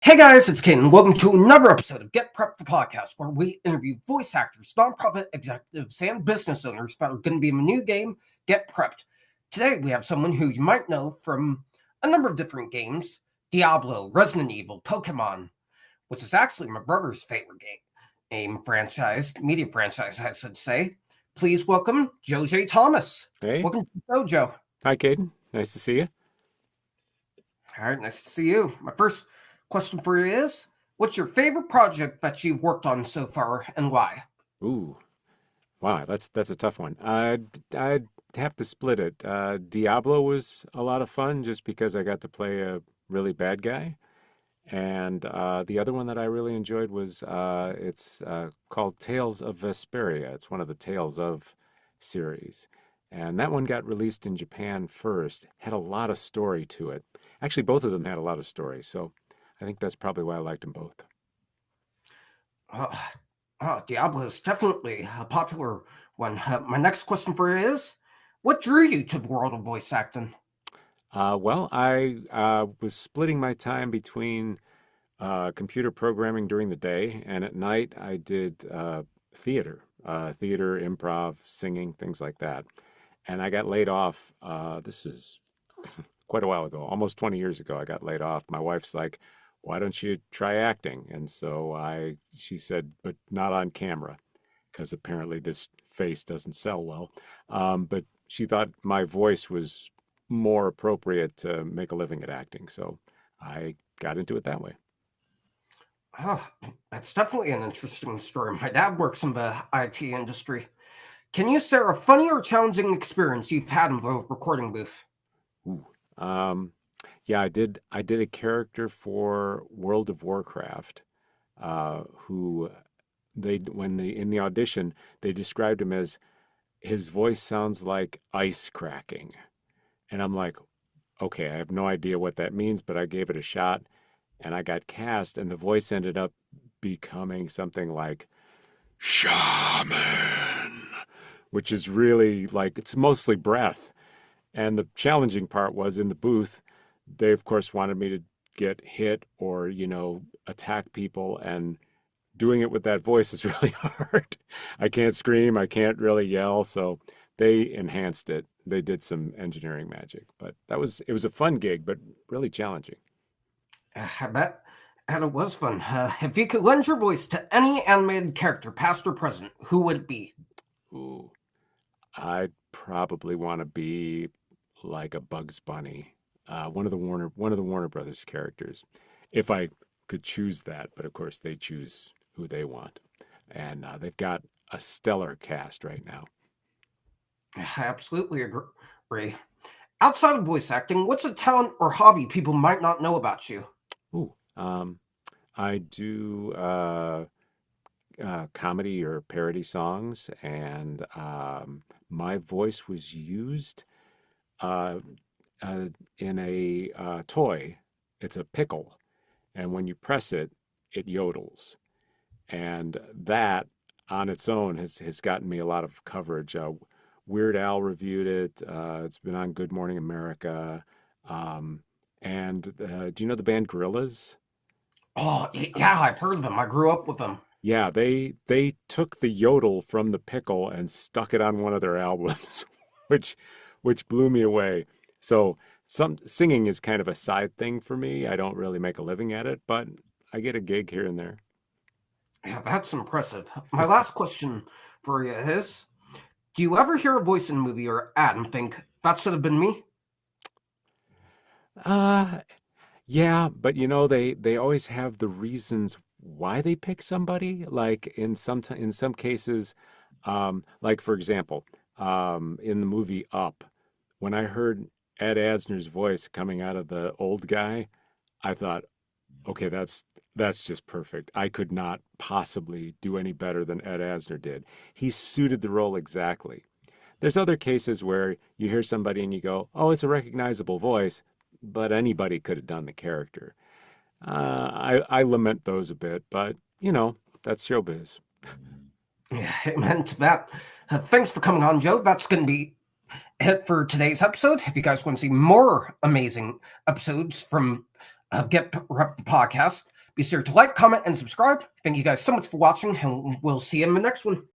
Hey guys, it's Ken, and welcome to another episode of Get Prepped for Podcast, where we interview voice actors, nonprofit executives, and business owners that are going to be in a new game, Get Prepped. Today we have someone who you might know from a number of different games: Diablo, Resident Evil, Pokemon, which is actually my brother's favorite game franchise, media franchise, I should say. Please welcome Joe J. Thomas. Hey, Welcome to the show, Joe. hi, Caden. Nice to see you. All right, nice to see you. My first question for you is, what's your favorite project that you've worked on so far and why? Ooh, wow, that's a tough one. I'd have to split it. Diablo was a lot of fun just because I got to play a really bad guy, and the other one that I really enjoyed was it's called Tales of Vesperia. It's one of the Tales of series, and that one got released in Japan first. Had a lot of story to it. Actually, both of them had a lot of story, so I think that's probably why I liked them both. Uh, Diablo is definitely a popular one. My next question for you is, what drew you to the world of voice acting? I was splitting my time between computer programming during the day, and at night I did theater, improv, singing, things like that. And I got laid off. This is quite a while ago, almost 20 years ago. I got laid off. My wife's like, "Why don't you try acting?" And so she said, "But not on camera, because apparently this face doesn't sell well." But she thought my voice was more appropriate to make a living at acting, so I got into it that way. Oh, that's definitely an interesting story. My dad works in the IT industry. Can you share a funny or challenging experience you've had in the recording booth? Ooh. Um, yeah, I did a character for World of Warcraft, who when they in the audition they described him as his voice sounds like ice cracking, and I'm like, okay, I have no idea what that means, but I gave it a shot, and I got cast, and the voice ended up becoming something like shaman, which is really like it's mostly breath. And the challenging part was in the booth, they of course wanted me to get hit or, attack people. And doing it with that voice is really hard. I can't scream, I can't really yell. So they enhanced it. They did some engineering magic. But it was a fun gig, but really challenging. I bet. And it was fun. If you could lend your voice to any animated character, past or present, who would it be? Ooh, I'd probably want to be like a Bugs Bunny, one of the Warner Brothers characters, if I could choose that. But of course, they choose who they want, and they've got a stellar cast right now. I absolutely agree. Outside of voice acting, what's a talent or hobby people might not know about you? Ooh, I do comedy or parody songs, and my voice was used uh, uh, in a toy. It's a pickle, and when you press it, it yodels. And that on its own has gotten me a lot of coverage. Weird Al reviewed it. It's been on Good Morning America. Um, and do you know the band Gorillaz? Oh, yeah, I've heard of them. I grew up with them. Yeah, they took the yodel from the pickle and stuck it on one of their albums, which which blew me away. So some singing is kind of a side thing for me. I don't really make a living at it, but I get a gig here and there. Yeah, that's impressive. My last question for you is, do you ever hear a voice in a movie or ad and think, that should have been me? Uh, yeah, but they always have the reasons why they pick somebody. Like in some cases, like for example, in the movie Up, when I heard Ed Asner's voice coming out of the old guy, I thought, okay, that's just perfect. I could not possibly do any better than Ed Asner did. He suited the role exactly. There's other cases where you hear somebody and you go, "Oh, it's a recognizable voice," but anybody could have done the character. I lament those a bit, but that's showbiz. Yeah, amen to that. Thanks for coming on, Joe. That's going to be it for today's episode. If you guys want to see more amazing episodes from of Get Prep the podcast. Be sure to like, comment, and subscribe. Thank you guys so much for watching, and we'll see you in the next one.